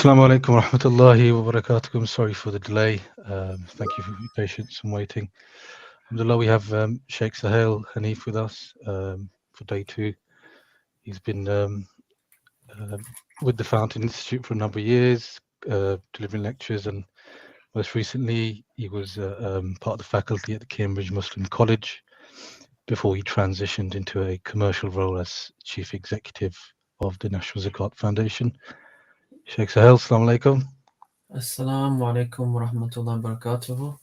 Assalamu alaikum wa rahmatullahi wa barakatuh. Sorry for the delay. Thank you for your patience and waiting. Alhamdulillah, we have Shaykh Sohail Hanif with us for day two. He's been with the Fountain Institute for a number of years, delivering lectures, and most recently he was part of the faculty at the Cambridge Muslim College before he transitioned into a commercial role as Chief Executive of the National Zakat Foundation. Shaykh Sohail, Assalamu alaikum. Assalamu alaikum wa rahmatullahi wa barakatuhu.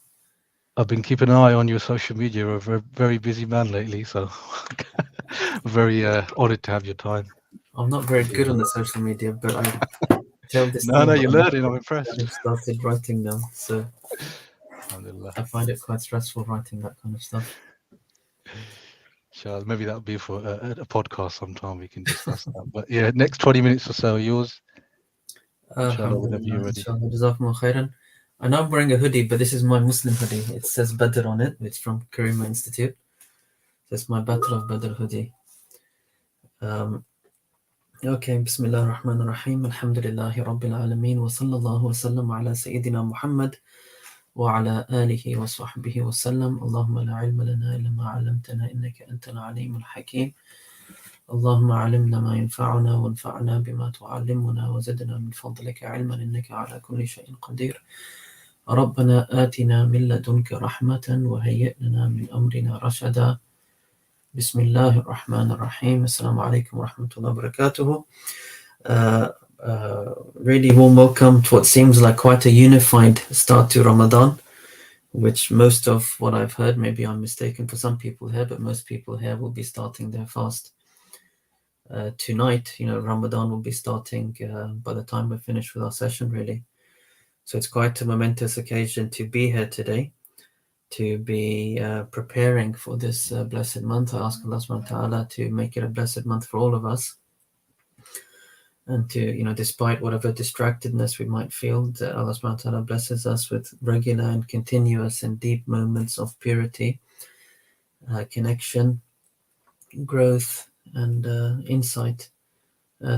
I've been keeping an eye on your social media. You're a very, very busy man lately, so very honored to have your time. I'm not very good on the social media, but I tell this No, thing you're that learning. I'm impressed. I've started writing now, so Alhamdulillah. I find it quite stressful writing that kind of stuff. Sure, maybe that'll be for a podcast sometime. We can discuss that. But yeah, next 20 minutes or so are yours. Inshallah, whenever you're Alhamdulillah, ready. inshallah, jazakumullah khairan. I know I'm wearing a hoodie, but this is my Muslim hoodie. It says Badr on it. It's from Karima Institute. It's my Battle of Badr hoodie. Okay, Bismillah ar-Rahman ar-Rahim. Alhamdulillahi Rabbil Alameen. Wa sallallahu wa sallam ala Sayyidina Muhammad wa ala alihi wa sahbihi wa sallam. Allahumma la ilma lana illa ma 'allamtana innaka antal alimul hakim. اللهم علمنا ما ينفعنا وانفعنا بما تعلمنا وزدنا من فضلك علما إنك على كل شيء قدير. ربنا آتنا من لدنك رحمة وهيئ لنا من أمرنا رشدا. بسم الله الرحمن الرحيم. السلام عليكم ورحمة الله وبركاته. Really warm welcome to what seems like quite a unified start to Ramadan, which most of what I've heard, maybe I'm mistaken for some people here, but most people here will be starting their fast tonight. Ramadan will be starting by the time we're finished with our session, really. So it's quite a momentous occasion to be here today, to be preparing for this blessed month. I ask Allah subhanahu wa ta'ala to make it a blessed month for all of us. And to, despite whatever distractedness we might feel, that Allah subhanahu wa ta'ala blesses us with regular and continuous and deep moments of purity, connection, growth, and insight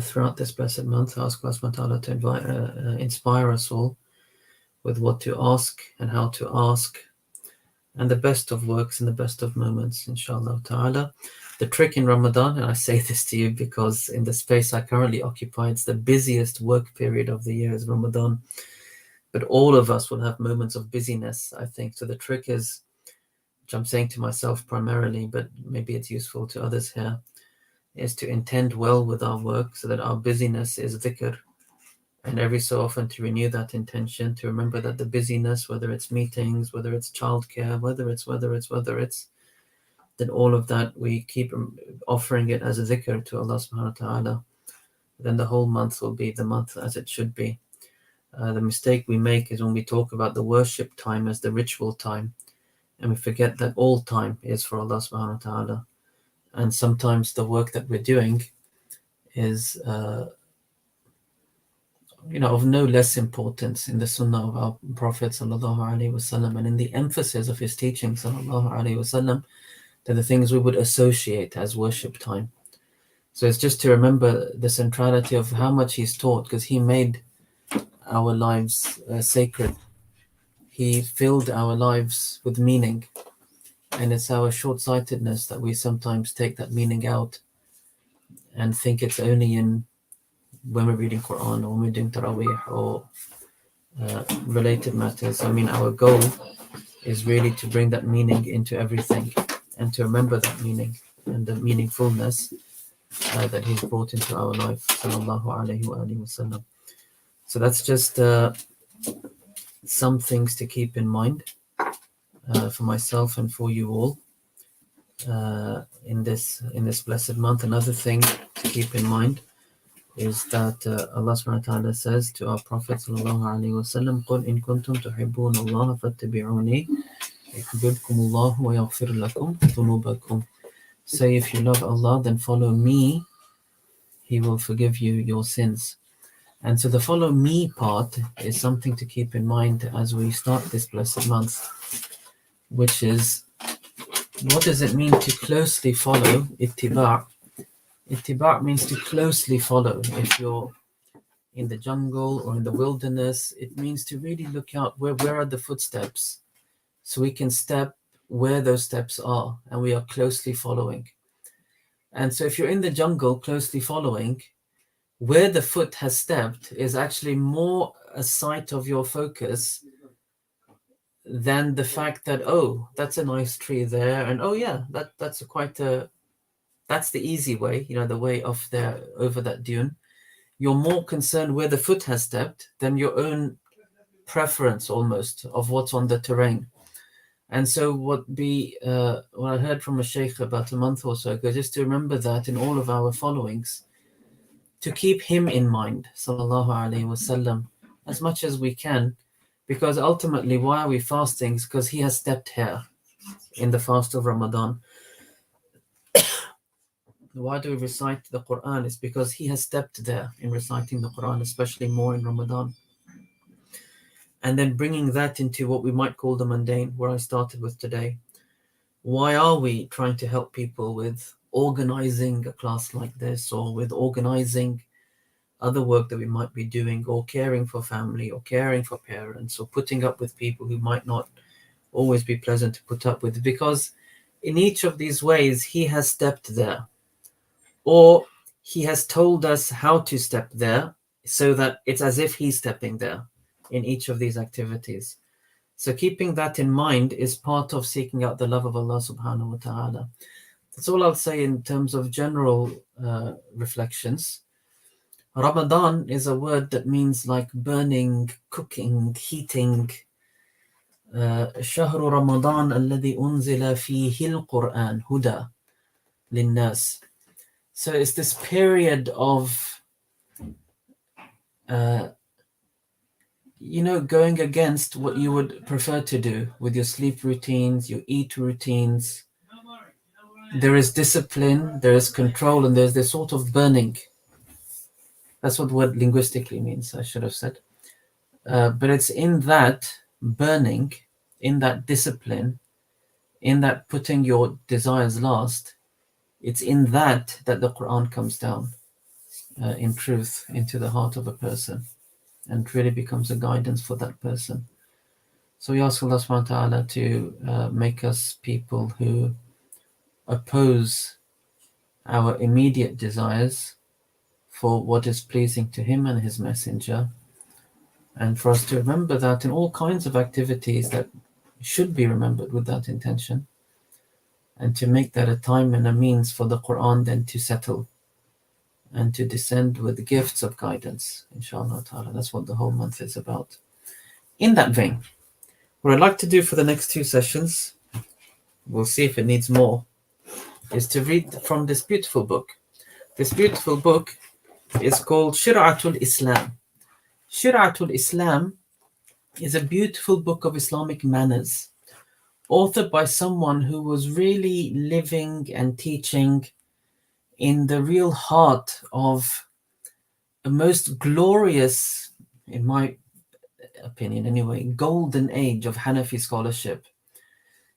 throughout this blessed month. I ask Allah subhanahu wa ta'ala to inspire us all with what to ask and how to ask, and the best of works and the best of moments, inshallah ta'ala. The trick in Ramadan, and I say this to you because in the space I currently occupy, it's the busiest work period of the year is Ramadan. But all of us will have moments of busyness, I think. So the trick is, which I'm saying to myself primarily, but maybe it's useful to others here, is to intend well with our work so that our busyness is dhikr, and every so often to renew that intention, to remember that the busyness, whether it's meetings, whether it's childcare, whether it's, then all of that we keep offering it as a dhikr to Allah subhanahu wa ta'ala. Then the whole month will be the month as it should be. The mistake we make is when we talk about the worship time as the ritual time, and we forget that all time is for Allah subhanahu wa ta'ala. And sometimes the work that we're doing is of no less importance in the sunnah of our Prophet sallallahu alaihi wasallam, and in the emphasis of his teaching sallallahu alaihi wasallam, than the things we would associate as worship time. So it's just to remember the centrality of how much he's taught, because he made our lives sacred. He filled our lives with meaning. And it's our short-sightedness that we sometimes take that meaning out and think it's only in when we're reading Quran or when we're doing Taraweeh or related matters. I mean, our goal is really to bring that meaning into everything and to remember that meaning and the meaningfulness that he's brought into our life. Sallallahu alayhi wa alihi wa sallam. So that's just some things to keep in mind. For myself and for you all in this blessed month. Another thing to keep in mind is that Allah subhanahu wa ta'ala says to our Prophet sallallahu alaihi wasallam, قُلْ إِن كُنْتُمْ تُحِبُّونَ اللَّهَ فَاتَّبِعُونِي يُحْبِبْكُمُ اللَّهُ وَيَغْفِرْ لَكُمْ ذُنُوبَكُمْ. Say, if you love Allah, then follow me. He will forgive you your sins. And so the follow me part is something to keep in mind as we start this blessed month, which is, what does it mean to closely follow? Ittiba'. Ittiba' means to closely follow. If you're in the jungle or in the wilderness, it means to really look out where are the footsteps, so we can step where those steps are and we are closely following. And so if you're in the jungle closely following, where the foot has stepped is actually more a sight of your focus than the fact that, oh, that's a nice tree there, and oh yeah, that's that's the easy way, the way of there over that dune. You're more concerned where the foot has stepped than your own preference almost of what's on the terrain. And so what I heard from a Shaykh about a month or so ago, just to remember that in all of our followings, to keep him in mind, sallallahu alaihi wasallam, as much as we can, because ultimately why are we fasting? It's because he has stepped here in the fast of Ramadan. Why do we recite the Quran? It's because he has stepped there in reciting the Quran, especially more in Ramadan. And then bringing that into what we might call the mundane, where I started with today. Why are we trying to help people with organizing a class like this, or with organizing other work that we might be doing, or caring for family, or caring for parents, or putting up with people who might not always be pleasant to put up with? Because in each of these ways, he has stepped there, or he has told us how to step there, so that it's as if he's stepping there in each of these activities. So keeping that in mind is part of seeking out the love of Allah subhanahu wa ta'ala. That's all I'll say in terms of general reflections. Ramadan is a word that means like burning, cooking, heating. شهر رمضان الذي أنزل فيه القرآن هدى للناس. So it's this period of going against what you would prefer to do with your sleep routines, your eat routines. There is discipline, there is control, and there's this sort of burning. That's what the word linguistically means, I should have said. But it's in that burning, in that discipline, in that putting your desires last, it's in that the Quran comes down in truth into the heart of a person and really becomes a guidance for that person. So we ask Allah subhanahu wa ta'ala to make us people who oppose our immediate desires for what is pleasing to Him and His Messenger, and for us to remember that in all kinds of activities that should be remembered with that intention, and to make that a time and a means for the Quran then to settle and to descend with gifts of guidance, inshallah ta'ala. That's what the whole month is about. In that vein, what I'd like to do for the next 2 sessions, we'll see if it needs more, is to read from this beautiful book. This beautiful book is called Shir'atul Islam. Shir'atul Islam is a beautiful book of Islamic manners, authored by someone who was really living and teaching in the real heart of a most glorious, in my opinion anyway, golden age of Hanafi scholarship.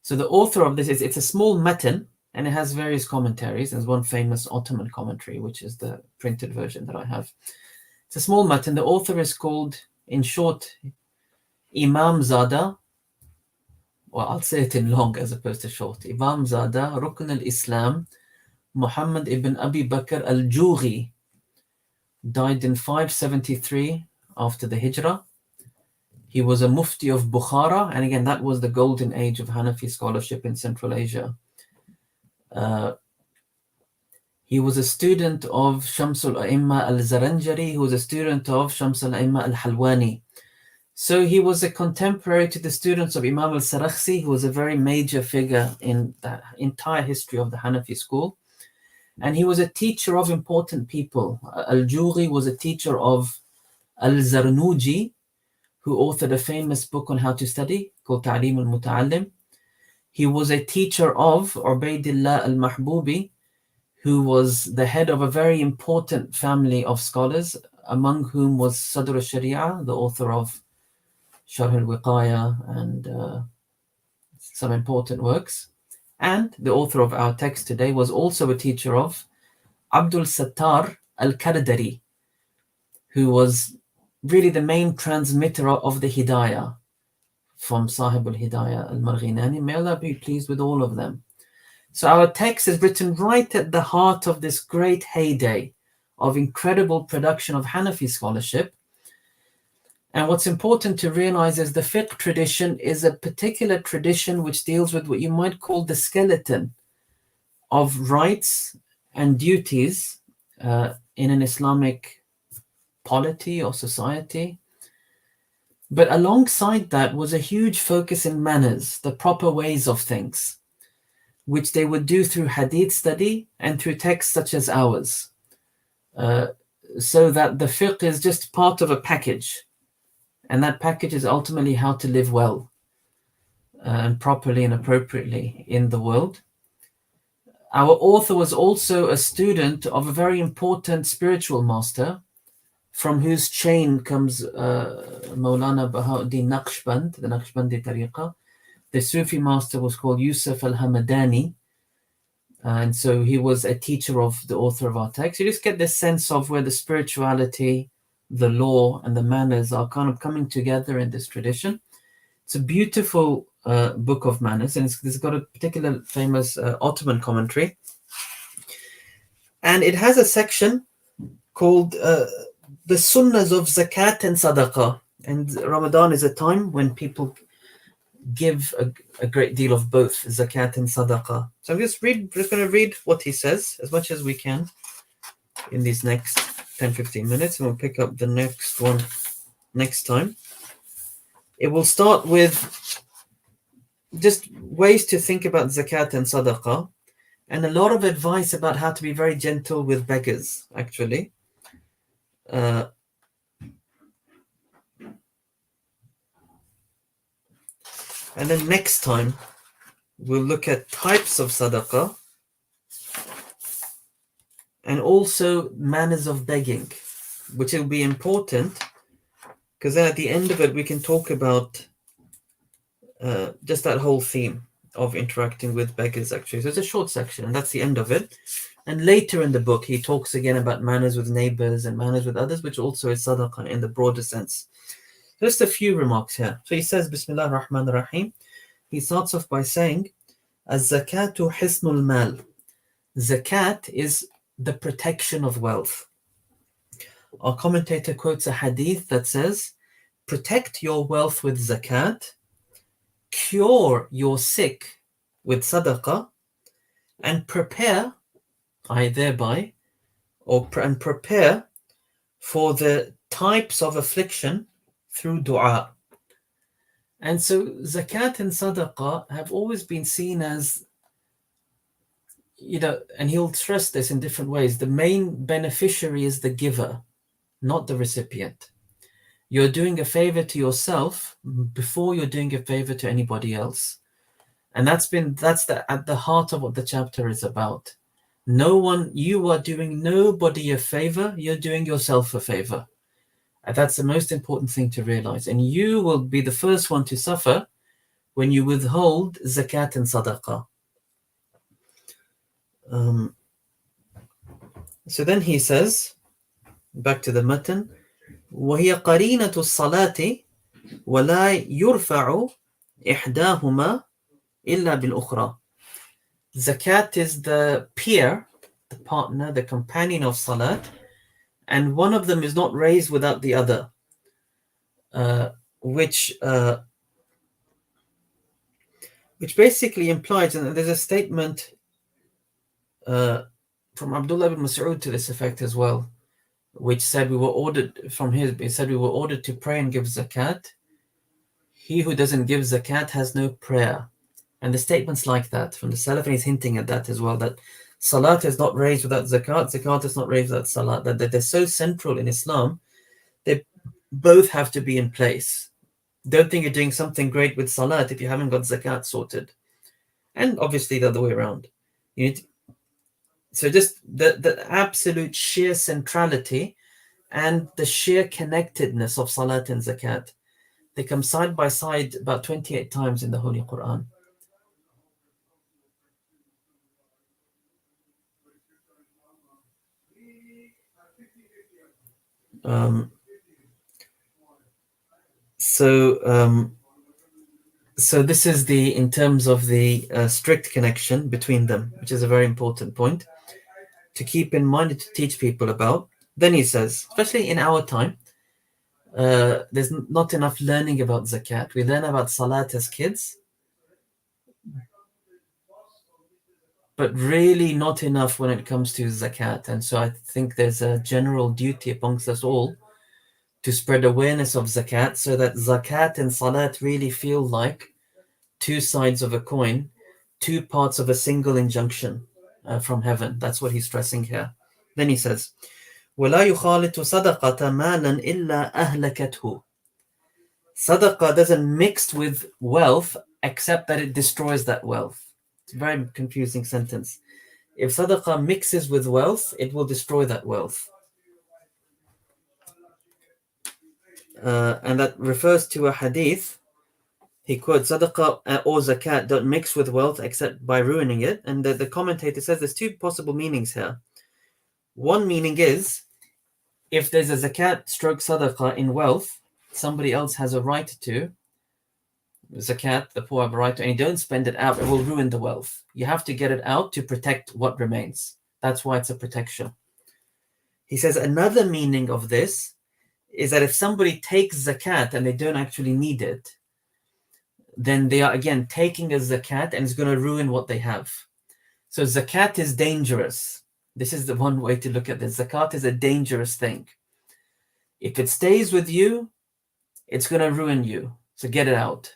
So the author of this it's a small matan, and it has various commentaries. There's one famous Ottoman commentary, which is the printed version that I have. It's a small matan. The author is called, in short, Imam Zada. Well, I'll say it in long as opposed to short. Imam Zada, Rukn al-Islam, Muhammad ibn Abi Bakr al-Jughi, died in 573 after the Hijrah. He was a mufti of Bukhara, and again, that was the golden age of Hanafi scholarship in Central Asia. He was a student of Shamsul A'imma al-Zaranjari, who was a student of Shamsul A'imma al-Halwani. So he was a contemporary to the students of Imam al-Sarakhsi, who was a very major figure in the entire history of the Hanafi school. And he was a teacher of important people. Al-Jughi was a teacher of al-Zarnuji, who authored a famous book on how to study called Ta'lim al-Muta'allim. He was a teacher of Ubaidillah al-Mahbubi, who was the head of a very important family of scholars, among whom was Sadr al-Sharia, the author of Sharh al-Wiqaya and some important works. And the author of our text today was also a teacher of Abdul Sattar al-Kardari, who was really the main transmitter of the Hidayah from Sahib al-Hidayah al-Marghinani. May Allah be pleased with all of them. So our text is written right at the heart of this great heyday of incredible production of Hanafi scholarship. And what's important to realize is the fiqh tradition is a particular tradition which deals with what you might call the skeleton of rights and duties in an Islamic polity or society. But alongside that was a huge focus in manners, the proper ways of things, which they would do through hadith study and through texts such as ours. So that the fiqh is just part of a package. And that package is ultimately how to live well and properly and appropriately in the world. Our author was also a student of a very important spiritual master, from whose chain comes Maulana Bahauddin Naqshband, the Naqshbandi Tariqah. The Sufi master was called Yusuf al-Hamadani, and so he was a teacher of the author of our text. You just get this sense of where the spirituality, the law, and the manners are kind of coming together in this tradition. It's a beautiful book of manners, and it's got a particular famous Ottoman commentary. And it has a section called the Sunnahs of Zakat and Sadaqah. And Ramadan is a time when people give a great deal of both Zakat and Sadaqah. So I'm just going to read what he says as much as we can in these next 10-15 minutes, and we'll pick up the next one next time. It will start with just ways to think about Zakat and Sadaqah, and a lot of advice about how to be very gentle with beggars, actually. And then next time, we'll look at types of Sadaqah and also manners of begging, which will be important, because then at the end of it, we can talk about just that whole theme of interacting with beggars, actually. So it's a short section, and that's the end of it. And later in the book, he talks again about manners with neighbors and manners with others, which also is sadaqah in the broader sense. Just a few remarks here. So he says, Bismillah ar-Rahman ar-Rahim. He starts off by saying, Az-zakatu hisnul mal. Zakat is the protection of wealth. Our commentator quotes a hadith that says, protect your wealth with zakat, cure your sick with sadaqah, and prepare, thereby, and prepare for the types of affliction through dua. And so zakat and sadaqah have always been seen as, and he'll stress this in different ways, the main beneficiary is the giver, not the recipient. You're doing a favor to yourself before you're doing a favor to anybody else. And that's at the heart of what the chapter is about. You are doing nobody a favor, you're doing yourself a favor. And that's the most important thing to realize. And you will be the first one to suffer when you withhold zakat and sadaqah. So then he says, back to the matan, وَهِيَ قَرِينَةُ الصَّلَاةِ وَلَا يُرْفَعُ إِحْدَاهُمَا إِلَّا بِالْأُخْرَى. Zakat is the peer, the partner, the companion of salat, and one of them is not raised without the other, which basically implies, and there's a statement from Abdullah ibn Mas'ud to this effect as well, which said we were ordered to pray and give zakat. He who doesn't give zakat has no prayer. And the statements like that from the Salaf, and he's hinting at that as well, that salat is not raised without zakat, zakat is not raised without salat, that they're so central in Islam, they both have to be in place. Don't think you're doing something great with salat if you haven't got zakat sorted. And obviously the other way around. So just the absolute sheer centrality and the sheer connectedness of salat and zakat. They come side by side about 28 times in the Holy Quran. So this is in terms of the strict connection between them, which is a very important point to keep in mind and to teach people about. Then he says, especially in our time, there's not enough learning about zakat. We learn about salat as kids, but really not enough when it comes to zakat. And so I think there's a general duty amongst us all to spread awareness of zakat, so that zakat and salat really feel like two sides of a coin, two parts of a single injunction from heaven. That's what he's stressing here. Then he says, وَلَا يُخَالِطُ صَدَقَةَ مَالًا إِلَّا أَهْلَكَتْهُ. Sadaqah doesn't mix with wealth except that it destroys that wealth. It's a very confusing sentence. If sadaqah mixes with wealth, it will destroy that wealth. And that refers to a hadith. He quotes, Sadaqah or zakat don't mix with wealth except by ruining it. And the commentator says there's two possible meanings here. One meaning is, if there's a zakat stroke sadaqah in wealth, somebody else has a right to zakat, the poor have a right to, and you don't spend it out, it will ruin the wealth. You have to get it out to protect what remains. That's why it's a protection. He says another meaning of this is that if somebody takes zakat and they don't actually need it, then they are again taking a zakat and it's going to ruin what they have. So zakat is dangerous. This is the one way to look at this. Zakat is a dangerous thing. If it stays with you, it's going to ruin you. So get it out.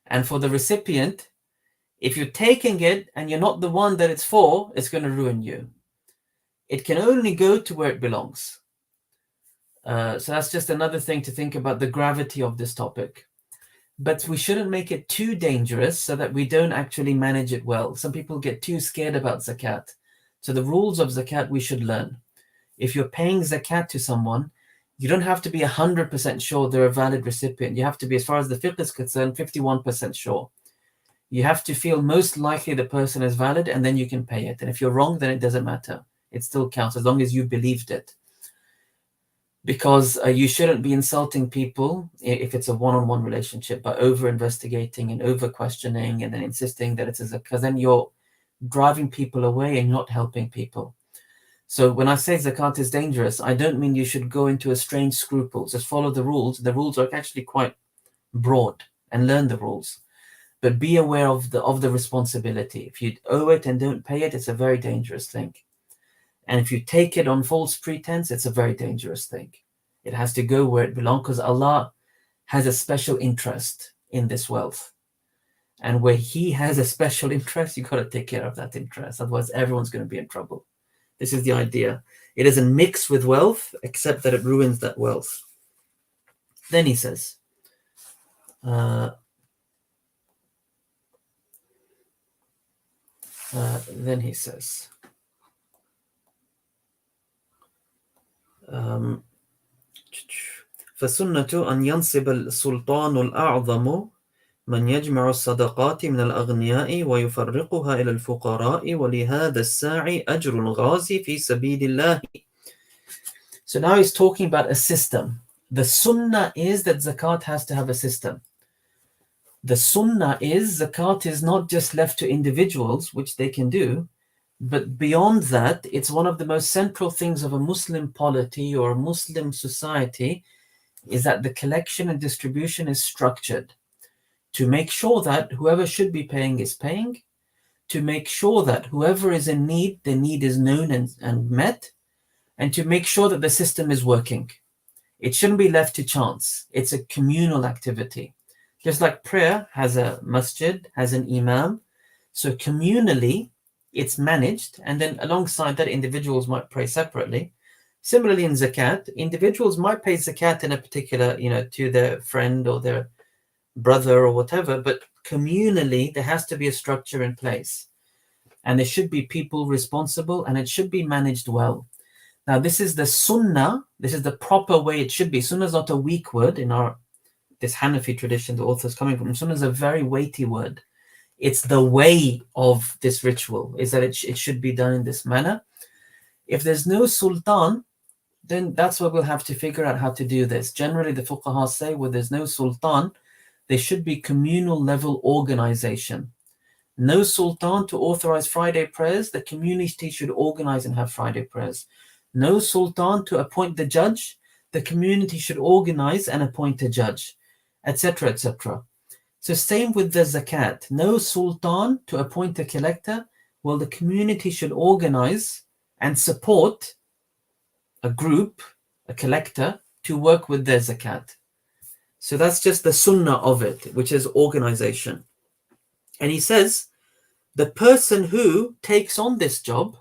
And for the recipient, if you're taking it and you're not the one that it's for, it's going to ruin you. It can only go to where it belongs. So that's just another thing to think about, the gravity of this topic. But we shouldn't make it too dangerous so that we don't actually manage it well. Some people get too scared about zakat. So the rules of zakat we should learn. If you're paying zakat to someone, you don't have to be 100% sure they're a valid recipient. You have to be, as far as the fiqh is concerned, 51% sure. You have to feel most likely the person is valid, and then you can pay it. And if you're wrong, then it doesn't matter. It still counts as long as you believed it. Because you shouldn't be insulting people if it's a one-on-one relationship by over-investigating and over-questioning and then insisting that it's a zakat, because then you're driving people away and not helping people. So when I say zakat is dangerous, I don't mean you should go into a strange scruples. Just follow the rules. The rules are actually quite broad, and learn the rules. But be aware of the responsibility. If you owe it and don't pay it, it's a very dangerous thing. And if you take it on false pretense, it's a very dangerous thing. It has to go where it belongs, because Allah has a special interest in this wealth. And where He has a special interest, you've got to take care of that interest. Otherwise, everyone's going to be in trouble. This is the idea. It doesn't mix with wealth, except that it ruins that wealth. Then he says, فَسُنَّةُ أَنْ يَنْصِبَ السُّلْطَانُ الْأَعْظَمُ مَنْ يَجْمَعُ الصَّدَقَاتِ مِنَ الْأَغْنِيَاءِ وَيُفَرِّقُهَا إِلَى الْفُقَرَاءِ وَلِهَذَا السَّاعِ أَجْرُ الْغَازِ فِي سَبِيلِ اللَّهِ. So now he's talking about a system. The sunnah is that zakat has to have a system. The sunnah is zakat is not just left to individuals, which they can do, but beyond that, it's one of the most central things of a Muslim polity or a Muslim society, is that the collection and distribution is structured to make sure that whoever should be paying is paying, to make sure that whoever is in need, the need is known and met, and to make sure that the system is working. It shouldn't be left to chance. It's a communal activity. Just like prayer has a masjid, has an imam, so communally it's managed, and then alongside that, individuals might pray separately. Similarly, in zakat, individuals might pay zakat in a particular, to their friend or their brother or whatever, but communally, there has to be a structure in place. And there should be people responsible, and it should be managed well. Now, this is the sunnah. This is the proper way it should be. Sunnah is not a weak word in this Hanafi tradition the author is coming from. Sunnah is a very weighty word. It's the way of this ritual, is that it should be done in this manner. If there's no sultan, then that's where we'll have to figure out how to do this. Generally, the fuqaha say where there's no sultan, there should be communal level organization. No sultan to authorize Friday prayers, the community should organize and have Friday prayers. No sultan to appoint the judge, the community should organize and appoint a judge, etc., etc. So same with the zakat. No sultan to appoint a collector, well, the community should organize and support a group, a collector, to work with their zakat. So that's just the sunnah of it, which is organization. And he says, the person who takes on this job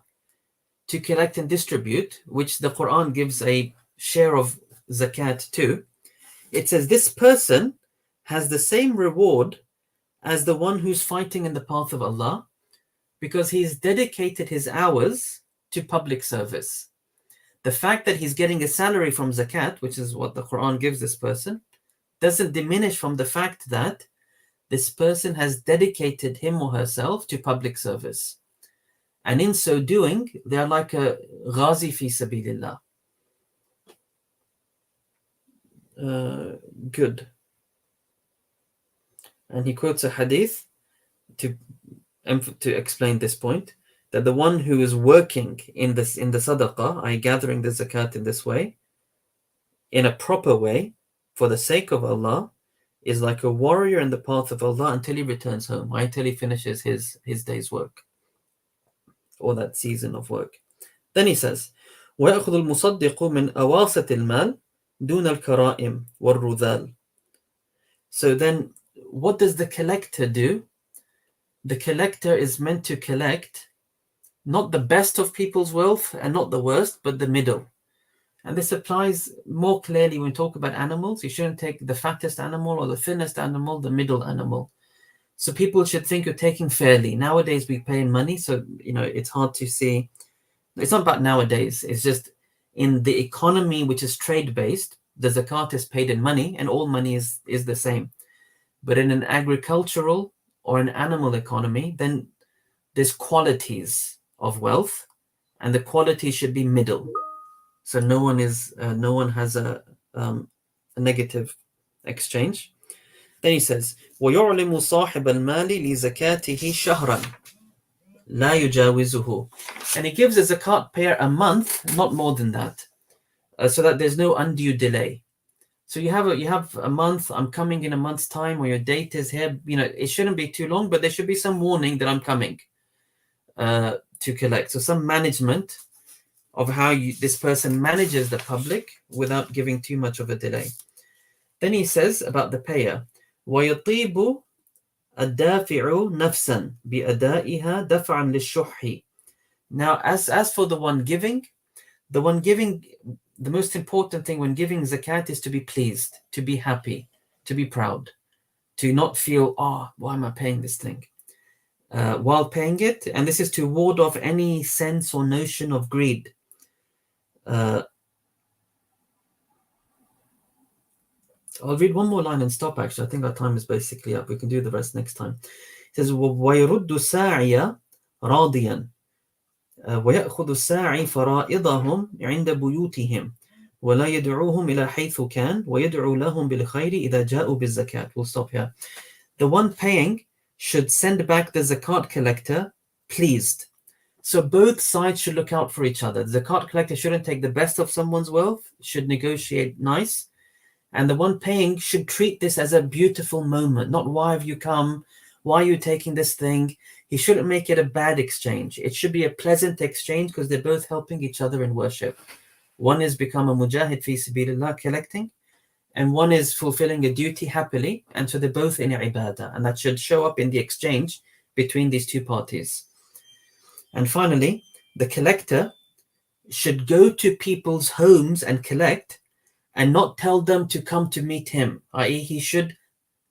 to collect and distribute, which the Quran gives a share of zakat to, it says this person has the same reward as the one who's fighting in the path of Allah, because he's dedicated his hours to public service. The fact that he's getting a salary from zakat, which is what the Quran gives this person, doesn't diminish from the fact that this person has dedicated him or herself to public service. And in so doing, they are like a ghazi fi sabilillah. Good. And he quotes a hadith to explain this point, that the one who is working in the sadaqah, i.e. gathering the zakat in this way, in a proper way, for the sake of Allah, is like a warrior in the path of Allah until he returns home, until he finishes his day's work, or that season of work. Then he says, وَيَأْخُذُ الْمُصَدِّقُ مِنْ أَوَاسَةِ الْمَالِ دُونَ الْكَرَائِمِ وَالرُّذَالِ. So then, what does the collector do? The collector is meant to collect not the best of people's wealth and not the worst, but the middle. And this applies more clearly when we talk about animals. You shouldn't take the fattest animal or the thinnest animal, the middle animal. So people should think you're taking fairly. Nowadays we pay in money, so it's hard to see. It's not about nowadays. It's just in the economy, which is trade-based, the zakat is paid in money, and all money is the same. But in an agricultural or an animal economy, then there's qualities of wealth, and the quality should be middle. So no one has a negative exchange. Then he says, وَيُعْلِمُ صَاحِبَ الْمَالِ لِزَكَاتِهِ شَهْرًا لَا يُجَاوِزُهُ. And he gives the zakat payer a month, not more than that, so that there's no undue delay. So you have a month, I'm coming in a month's time, or your date is here. It shouldn't be too long, but there should be some warning that I'm coming to collect. So some management of how this person manages the public without giving too much of a delay. Then he says about the payer, وَيَطِيبُ الدَّافِعُ نَفْسًا بِأَدَائِهَا دَفْعًا لِلشُّحِّ. Now, as for the one giving, the most important thing when giving zakat is to be pleased, to be happy, to be proud, to not feel, why am I paying this thing? While paying it, and this is to ward off any sense or notion of greed. I'll read one more line and stop, actually. I think our time is basically up. We can do the rest next time. It says, وَيَرُدُّ سَاعِيَ رَاضِيًا وَيَأْخُذُ السَّاعِي فَرَائِضَهُمْ عِنْدَ بُيُوتِهِمْ وَلَا يَدْعُوهُمْ إِلَى حَيْثُ كَانَ وَيَدْعُو لَهُمْ بِالْخَيْرِ إِذَا جَاءُوا بِالزَّكَاةِ. We'll stop here. The one paying should send back the zakat collector pleased. So both sides should look out for each other. The zakat collector shouldn't take the best of someone's wealth, should negotiate nice. And the one paying should treat this as a beautiful moment, not why have you come, why are you taking this thing. He shouldn't make it a bad exchange. It should be a pleasant exchange because they're both helping each other in worship. One is become a mujahid fi sabilillah, collecting, and one is fulfilling a duty happily, and so they're both in ibadah, and that should show up in the exchange between these two parties. And finally, the collector should go to people's homes and collect, and not tell them to come to meet him, i.e. he should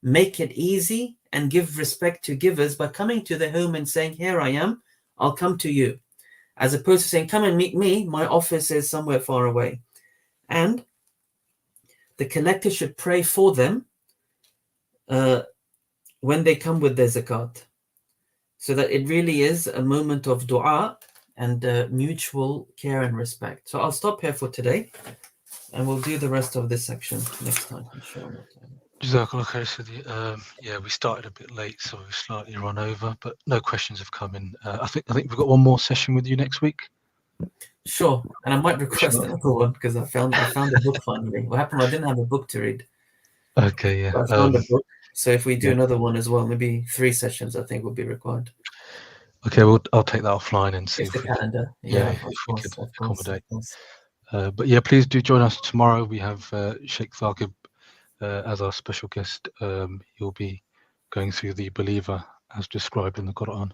make it easy and give respect to givers by coming to their home and saying, here I am, I'll come to you, as opposed to saying, come and meet me, my office is somewhere far away. And the collector should pray for them when they come with their zakat, so that it really is a moment of dua and mutual care and respect. So I'll stop here for today, and we'll do the rest of this section next time, inshallah. Jazakallah khair, Sidi. Yeah, we started a bit late, so we've slightly run over, but no questions have come in. I think we've got one more session with you next week. Sure, and I might request another one because I found a book finally. What happened? I didn't have a book to read. Okay, yeah. But I found a book, so if we do yeah. another one as well, maybe 3 sessions, I think will be required. Okay, well, I'll take that offline and see If if the we calendar, can, yeah, if of we course, could of course, accommodate. of course. But yeah, please do join us tomorrow. We have Shaykh Thaqib as our special guest. He'll be going through the believer as described in the Quran.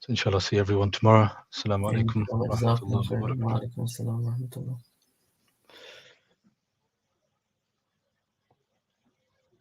So inshallah, see everyone tomorrow. Assalamu alaikum wa rahmatullahi wa barakatuh. Wa alaikum assalam wa rahmatullah.